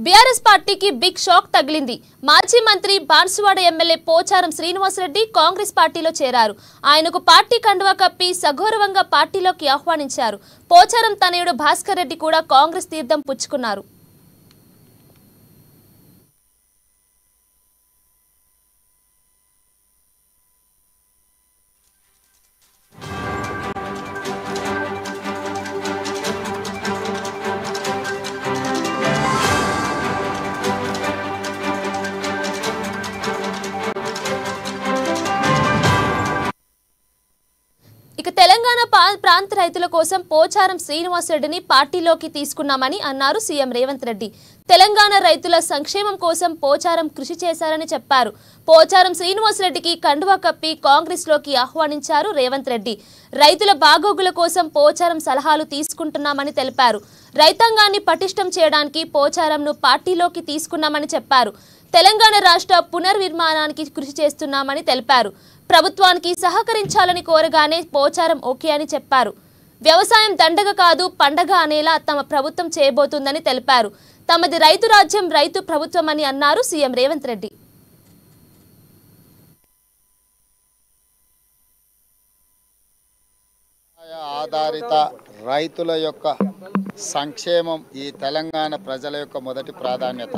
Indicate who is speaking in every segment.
Speaker 1: BRS పార్టీకి big shock తగిలింది. మాజీ మంత్రి బాన్సువాడ ఎమ్మెల్యే పోచారం శ్రీనివాసరెడ్డి కాంగ్రెస్ పార్టీలో చేరారు. ఆయనకు పార్టీ కండువా కప్పి సగౌరవంగా పార్టీలోకి ఆహ్వానించారు. పోచారం తనయుడు భాస్కర్ రెడ్డి కూడా కాంగ్రెస్ తీర్థం పుచ్చుకున్నారు. ఇక తెలంగాణ ప్రాంత రైతుల కోసం పోచారం శ్రీనివాసరెడ్డిని పార్టీలోకి తీసుకున్నామని అన్నారు సీఎం రేవంత్ రెడ్డి. తెలంగాణ రైతుల సంక్షేమం కోసం పోచారం కృషి చేశారని చెప్పారు. పోచారం శ్రీనివాసరెడ్డికి కండువా కప్పి కాంగ్రెస్లోకి ఆహ్వానించారు రేవంత్ రెడ్డి. రైతుల బాగోగుల కోసం పోచారం సలహాలు తీసుకుంటున్నామని తెలిపారు. రైతాంగాన్ని పటిష్టం చేయడానికి పోచారంను పార్టీలోకి తీసుకున్నామని చెప్పారు. తెలంగాణ రాష్ట్ర పునర్నిర్మాణానికి కృషి చేస్తున్నామని తెలిపారు. ప్రభుత్వానికి సహకరించాలని కోరగానే పోచారం ఓకే అని చెప్పారు. వ్యవసాయం దండగ కాదు పండగ అనేలా తమ ప్రభుత్వం చేయబోతుందని తెలిపారు. తమది రైతు రాజ్యం రైతు ప్రభుత్వం అని అన్నారు సీఎం రేవంత్ రెడ్డి.
Speaker 2: ఆధారిత రైతుల యొక్క సంక్షేమం ఈ తెలంగాణ ప్రజల యొక్క మొదటి ప్రాధాన్యత.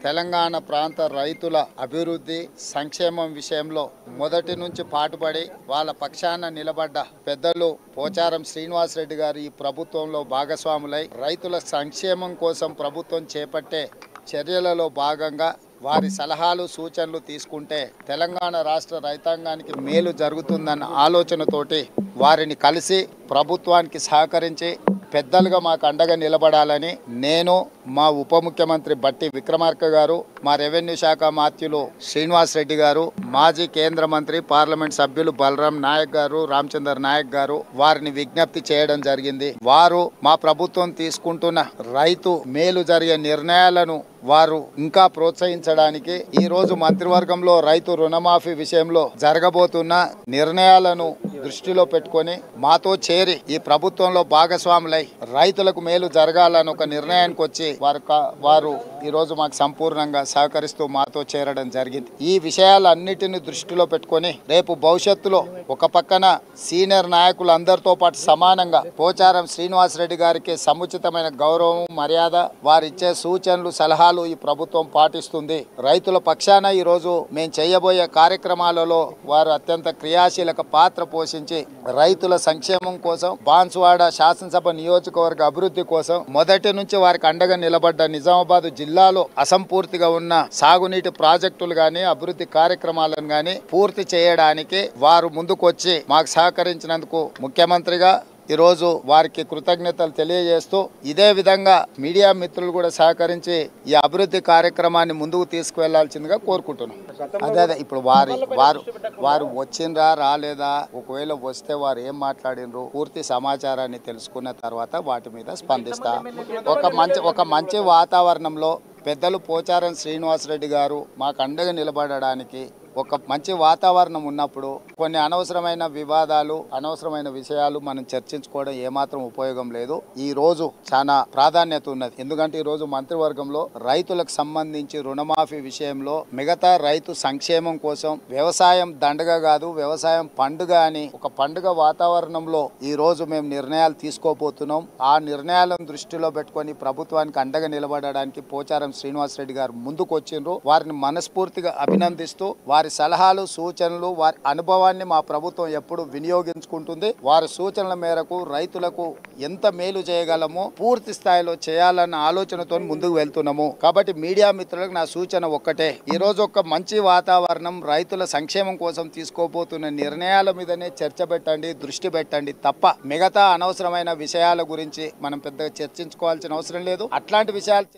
Speaker 2: తెలంగాణ ప్రాంత రైతుల అభివృద్ధి సంక్షేమం విషయంలో మొదటి నుంచి పాటుపడి వాళ్ళ పక్షాన నిలబడ్డ పెద్దలు పోచారం శ్రీనివాసరెడ్డి గారు ఈ ప్రభుత్వంలో భాగస్వాములై రైతుల సంక్షేమం కోసం ప్రభుత్వం చేపట్టే చర్యలలో భాగంగా వారి సలహాలు సూచనలు తీసుకుంటే తెలంగాణ రాష్ట్ర రైతాంగానికి మేలు జరుగుతుందన్న ఆలోచనతోటి వారిని కలిసి ప్రభుత్వానికి సహకరించి పెద్దలుగా మాకు అండగా నిలబడాలని నేను, మా ఉప ముఖ్యమంత్రి బట్టి విక్రమార్క గారు, మా రెవెన్యూ శాఖ మాత్యులు శ్రీనివాస్ రెడ్డి గారు, మాజీ కేంద్ర మంత్రి పార్లమెంట్ సభ్యులు బలరాం నాయక్ గారు, రామచందర్ నాయక్ గారు వారిని విజ్ఞప్తి చేయడం జరిగింది. వారు మా ప్రభుత్వం తీసుకుంటున్న రైతు మేలు జరిగే నిర్ణయాలను వారు ఇంకా ప్రోత్సహించడానికి ఈ రోజు మంత్రివర్గంలో రైతు రుణమాఫీ విషయంలో జరగబోతున్న నిర్ణయాలను దృష్టిలో పెట్టుకొని మాతో చేరి ఈ ప్రభుత్వంలో భాగస్వాములై రైతులకు మేలు జరగాలని ఒక నిర్ణయానికి వచ్చి వారు ఈ రోజు మాకు సంపూర్ణంగా సహకరిస్తూ మాతో చేరడం జరిగింది. ఈ విషయాలన్నిటిని దృష్టిలో పెట్టుకొని రేపు భవిష్యత్తులో ఒక పక్కన సీనియర్ నాయకులు అందరితో పాటు సమానంగా పోచారం శ్రీనివాసరెడ్డి గారికి సముచితమైన గౌరవం మర్యాద వారిచ్చే సూచనలు సలహాలు ఈ ప్రభుత్వం పాటిస్తుంది. రైతుల పక్షాన ఈ రోజు మేము చేయబోయే కార్యక్రమాలలో వారు అత్యంత క్రియాశీలక పాత్ర పోషించి రైతుల సంక్షేమం కోసం బాన్సువాడ శాసనసభ నియోజకవర్గ అభివృద్ధి కోసం మొదటి నుంచి వారికి అండగా నిలబడ్డ నిజామాబాద్ జిల్లాలో అసంపూర్తిగా ఉన్న సాగునీటి ప్రాజెక్టులు గాని అభివృద్ధి కార్యక్రమాలను గాని పూర్తి చేయడానికి వారు ముందుకొచ్చి మాకు సహకరించినందుకు ముఖ్యమంత్రిగా ఈరోజు వారికి కృతజ్ఞతలు తెలియజేస్తూ ఇదే విధంగా మీడియా మిత్రులు కూడా సహకరించి ఈ అభివృద్ధి కార్యక్రమాన్ని ముందుకు తీసుకువెళ్లాల్సిందిగా కోరుకుంటున్నాం. అదే ఇప్పుడు వారు వచ్చిండ్రా రాలేదా, ఒకవేళ వస్తే వారు ఏం మాట్లాడినరు పూర్తి సమాచారాన్ని తెలుసుకున్న తర్వాత వాటి మీద స్పందిస్తా. ఒక మంచి వాతావరణంలో పెద్దలు పోచారం శ్రీనివాసరెడ్డి గారు మాకు అండగా నిలబడడానికి ఒక మంచి వాతావరణం ఉన్నప్పుడు కొన్ని అనవసరమైన వివాదాలు అనవసరమైన విషయాలు మనం చర్చించుకోవడం ఏమాత్రం ఉపయోగం లేదు. ఈ రోజు చాలా ప్రాధాన్యత ఉన్నది. ఎందుకంటే ఈ రోజు మంత్రివర్గంలో రైతులకు సంబంధించి రుణమాఫీ విషయంలో మిగతా రైతు సంక్షేమం కోసం వ్యవసాయం దండగ కాదు వ్యవసాయం పండుగ అని ఒక పండుగ వాతావరణంలో ఈ రోజు మేము నిర్ణయాలు తీసుకోబోతున్నాం. ఆ నిర్ణయాలను దృష్టిలో పెట్టుకొని ప్రభుత్వానికి అండగా నిలబడడానికి పోచారం శ్రీనివాసరెడ్డి గారు ముందుకు వచ్చిండ్రు. వారిని మనస్ఫూర్తిగా అభినందిస్తూ వారి సలహాలు సూచనలు వారి అనుభవాన్ని మా ప్రభుత్వం ఎప్పుడు వినియోగించుకుంటుంది. వారి సూచనల మేరకు రైతులకు ఎంత మేలు చేయగలమో పూర్తి స్థాయిలో చేయాలన్న ఆలోచనతో ముందుకు వెళ్తున్నాము. కాబట్టి మీడియా మిత్రులకు నా సూచన ఒక్కటే, ఈ రోజు ఒక మంచి వాతావరణం రైతుల సంక్షేమం కోసం తీసుకోబోతున్న నిర్ణయాల మీదనే చర్చ పెట్టండి, దృష్టి పెట్టండి తప్ప మిగతా అనవసరమైన విషయాల గురించి మనం పెద్దగా చర్చించుకోవాల్సిన అవసరం లేదు. అట్లాంటి విషయాలు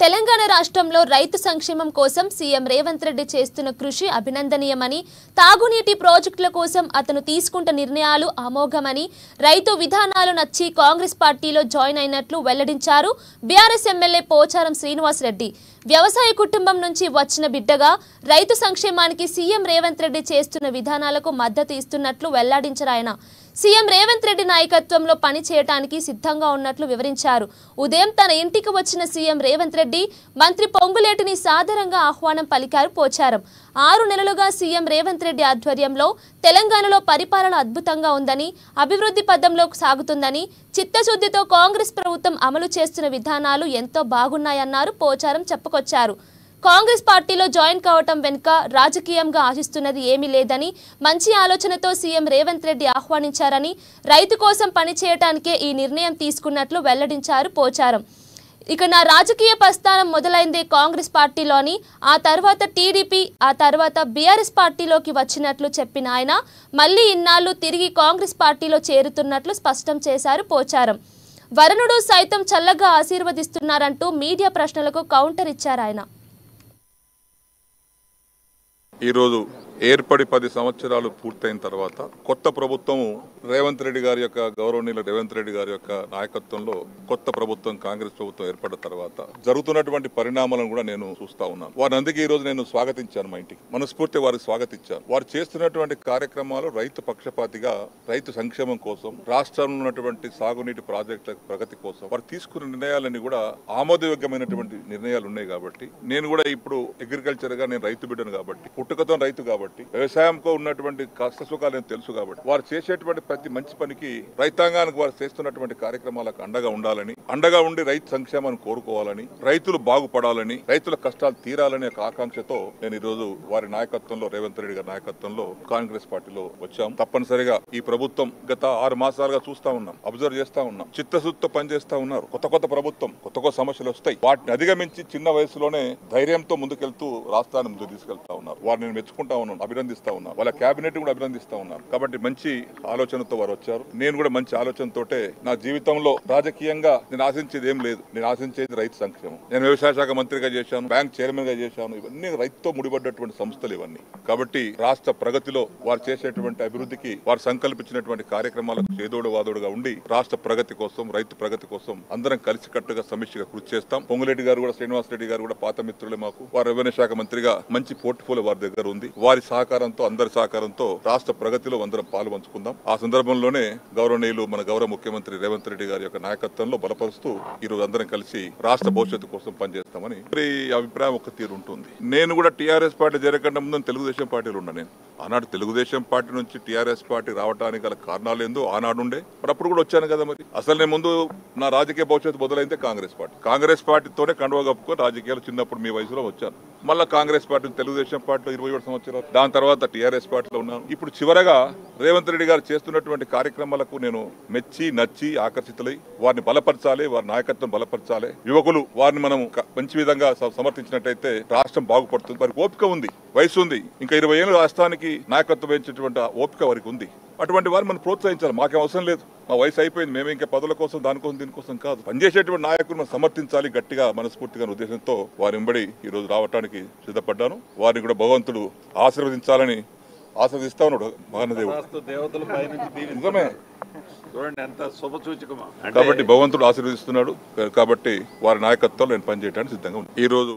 Speaker 1: తెలంగాణ రాష్ట్రంలో రైతు సంక్షేమం కోసం సీఎం రేవంత్ రెడ్డి చేస్తున్న కృషి అభినందనీయమని, తాగునీటి ప్రాజెక్టుల కోసం అతను తీసుకుంటున్న నిర్ణయాలు అమోఘమని, రైతు విధానాలు నచ్చి కాంగ్రెస్ పార్టీలో జాయిన్ అయినట్లు వెల్లడించారు బీఆర్ఎస్ ఎమ్మెల్యే పోచారం శ్రీనివాసరెడ్డి. వ్యవసాయ కుటుంబం నుంచి వచ్చిన బిడ్డగా రైతు సంక్షేమానికి సీఎం రేవంత్ రెడ్డి చేస్తున్న విధానాలకు మద్దతు ఇస్తున్నట్లు వెల్లడించారు ఆయన. సీఎం రేవంత్ రెడ్డి నాయకత్వంలో పని చేయడానికి సిద్ధంగా ఉన్నట్లు వివరించారు. ఉదయం తన ఇంటికి వచ్చిన సీఎం రేవంత్ రెడ్డి మంత్రి పొంగులేటిని సాదరంగా ఆహ్వానం పలికారు పోచారం. 6 నెలలుగా సీఎం రేవంత్ రెడ్డి ఆధ్వర్యంలో తెలంగాణలో పరిపాలన అద్భుతంగా ఉందని, అభివృద్ధి పథంలో సాగుతుందని, చిత్తశుద్ధితో కాంగ్రెస్ ప్రభుత్వం అమలు చేస్తున్న విధానాలు ఎంతో బాగున్నాయన్నారు పోచారం చెప్పుకొచ్చారు. కాంగ్రెస్ పార్టీలో జాయిన్ కావటం వెనుక రాజకీయంగా ఆశిస్తున్నది ఏమీ లేదని, మంచి ఆలోచనతో సీఎం రేవంత్ రెడ్డి ఆహ్వానించారని, రైతు కోసం పనిచేయటానికే ఈ నిర్ణయం తీసుకున్నట్లు వెల్లడించారు పోచారం. ఇక నా రాజకీయ ప్రస్థానం మొదలైందే కాంగ్రెస్ పార్టీలోని, ఆ తర్వాత టీడీపీ, ఆ తర్వాత బీఆర్ఎస్ పార్టీలోకి వచ్చినట్లు చెప్పిన ఆయన మళ్లీ ఇన్నాళ్లు తిరిగి కాంగ్రెస్ పార్టీలో చేరుతున్నట్లు స్పష్టం చేశారు పోచారం. వరుణుడు సైతం చల్లగా ఆశీర్వదిస్తున్నారంటూ మీడియా ప్రశ్నలకు కౌంటర్ ఇచ్చారు ఆయన.
Speaker 3: ఈరోజు ఏర్పడి 10 సంవత్సరాలు పూర్తయిన తర్వాత కొత్త ప్రభుత్వం రేవంత్ రెడ్డి గారి యొక్క గౌరవనీయులు రేవంత్ రెడ్డి గారి యొక్క నాయకత్వంలో కొత్త ప్రభుత్వం కాంగ్రెస్ ప్రభుత్వం ఏర్పడిన తర్వాత జరుగుతున్నటువంటి పరిణామాలను కూడా నేను చూస్తా ఉన్నాను. వారిని అందుకే ఈ రోజు నేను స్వాగతించాను. మా ఇంటికి మనస్ఫూర్తి వారికి స్వాగతించాను. వారు చేస్తున్నటువంటి కార్యక్రమాలు రైతు పక్షపాతిగా, రైతు సంక్షేమం కోసం, రాష్ట్రంలో ఉన్నటువంటి సాగునీటి ప్రాజెక్టుల ప్రగతి కోసం వారు తీసుకున్న నిర్ణయాలన్నీ కూడా ఆమోదయోగ్యమైనటువంటి నిర్ణయాలు ఉన్నాయి. కాబట్టి నేను కూడా ఇప్పుడు అగ్రికల్చర్ గా నేను రైతు బిడ్డను కాబట్టి, పుట్టుకతో రైతు కాబట్టి, వ్యవసాయంతో ఉన్నటువంటి కష్ట సుఖాలు తెలుసు కాబట్టి వారు చేసేటువంటి ప్రతి మంచి పనికి, రైతాంగానికి వారు చేస్తున్నటువంటి కార్యక్రమాలకు అండగా ఉండాలని, అండగా ఉండి రైతు సంక్షేమాన్ని కోరుకోవాలని, రైతులు బాగుపడాలని, రైతుల కష్టాలు తీరాలనే ఒక ఆకాంక్షతో నేను ఈ రోజు వారి నాయకత్వంలో, రేవంత్ రెడ్డి గారి నాయకత్వంలో కాంగ్రెస్ పార్టీలో వచ్చాం. తప్పనిసరిగా ఈ ప్రభుత్వం గత 6 మాసాలుగా చూస్తా ఉన్నాం, అబ్జర్వ్ చేస్తా ఉన్నాం, చిత్తశుద్ధితో పనిచేస్తా ఉన్నారు. కొత్త ప్రభుత్వం, కొత్త సమస్యలు వస్తాయి. వాటిని అధిగమించి చిన్న వయసులోనే ధైర్యంతో ముందుకెళ్తూ రాష్ట్రాన్ని ముందుకు తీసుకెళ్తా ఉన్నారు. వారిని నేను మెచ్చుకుంటా ఉన్నాను, అభినందిస్తా ఉన్నాను. వాళ్ళ కేబినెట్ కూడా అభినందిస్తా ఉన్నారు. కాబట్టి మంచి ఆలోచనతో వారు వచ్చారు. నేను కూడా మంచి ఆలోచనతోటే నా జీవితంలో రాజకీయంగా నేను ఆశించేది ఏం లేదు. నేను ఆశించేది రైతు సంక్షేమం. నేను వ్యవసాయ శాఖ మంత్రిగా చేశాను, బ్యాంక్ చైర్మన్ గా చేశాను. ఇవన్నీ రైతుతో ముడిపడ్డటువంటి సంస్థలు ఇవన్నీ. కాబట్టి రాష్ట్ర ప్రగతిలో వారు చేసేటువంటి అభివృద్ధికి, వారు సంకల్పించినటువంటి కార్యక్రమాలకు చేదోడు వాదోడుగా ఉండి రాష్ట్ర ప్రగతి కోసం, రైతు ప్రగతి కోసం అందరం కలిసికట్టుగా సమిష్టిగా కృషి చేస్తాం. పొంగులేటి గారు కూడా, శ్రీనివాస్ రెడ్డి గారు కూడా పాత మిత్రులే మాకు. వారు రెవెన్యూ శాఖ మంత్రిగా మంచి పోర్ట్ఫోలియో వారి దగ్గర ఉంది. వారి సహకారంతో, అందరి సహకారంతో రాష్ట్ర ప్రగతిలో అందరం పాలు పంచుకుందాం. ఆ సందర్భంలోనే గౌరవనీయులు మన గౌరవ ముఖ్యమంత్రి రేవంత్ రెడ్డి గారి యొక్క నాయకత్వంలో బలపరుస్తూ ఈ రోజు అందరం కలిసి రాష్ట్ర భవిష్యత్తు కోసం పనిచేస్తామని అభిప్రాయం ఒక తీరు ఉంటుంది. నేను కూడా టీఆర్ఎస్ పార్టీ చేరకుండా ముందు తెలుగుదేశం పార్టీలో ఉన్నా. నేను ఆనాడు తెలుగుదేశం పార్టీ నుంచి టీఆర్ఎస్ పార్టీ రావడానికి గల కారణాలు ఏందో ఆనాడుండే, మరి అప్పుడు కూడా వచ్చాను కదా. మరి అసలు నేను ముందు నా రాజకీయ భవిష్యత్తు మొదలైందే కాంగ్రెస్ పార్టీతోనే కండువా కప్పుకొని రాజకీయాలు చిన్నప్పుడు మీ వయసులో వచ్చాను. మళ్ళీ కాంగ్రెస్ పార్టీ, తెలుగుదేశం పార్టీలో 27 సంవత్సరాలు, దాని తర్వాత టీఆర్ఎస్ పార్టీలో ఉన్నాను. ఇప్పుడు చివరగా రేవంత్ రెడ్డి గారు చేస్తున్నటువంటి కార్యక్రమాలకు నేను మెచ్చి, నచ్చి, ఆకర్షితులై వారిని బలపరచాలి, వారి నాయకత్వం బలపరచాలి. యువకులు వారిని మనం మంచి విధంగా సమర్థించినట్టయితే రాష్ట్రం బాగుపడుతుంది. వారికి ఓపిక ఉంది, వయసు ఉంది. ఇంకా 20 ఏళ్ళు రాష్ట్రానికి నాయకత్వం వహించేటువంటి ఓపిక వారికి ఉంది. అటువంటి వారిని మనం ప్రోత్సహించాలి. మాకేం అవసరం లేదు, మా వయసు అయిపోయింది, మేము ఇంకా పదవుల కోసం, దానికోసం, దీనికోసం కాదు. పనిచేసేటువంటి నాయకులు మనం సమర్థించాలి గట్టిగా, మనస్ఫూర్తిగా ఉద్దేశంతో వారి వెంబడి ఈ రోజు రావడానికి సిద్ధపడ్డాను. వారిని కూడా భగవంతుడు ఆశీర్వదించాలని ఆశీర్వదిస్తా ఉన్నాడు మహానదేవుడు. నిజమే. కాబట్టి భగవంతుడు ఆశీర్వదిస్తున్నాడు. కాబట్టి వారి నాయకత్వంలో నేను పనిచేయడానికి సిద్ధంగా ఉన్నాను. ఈ రోజు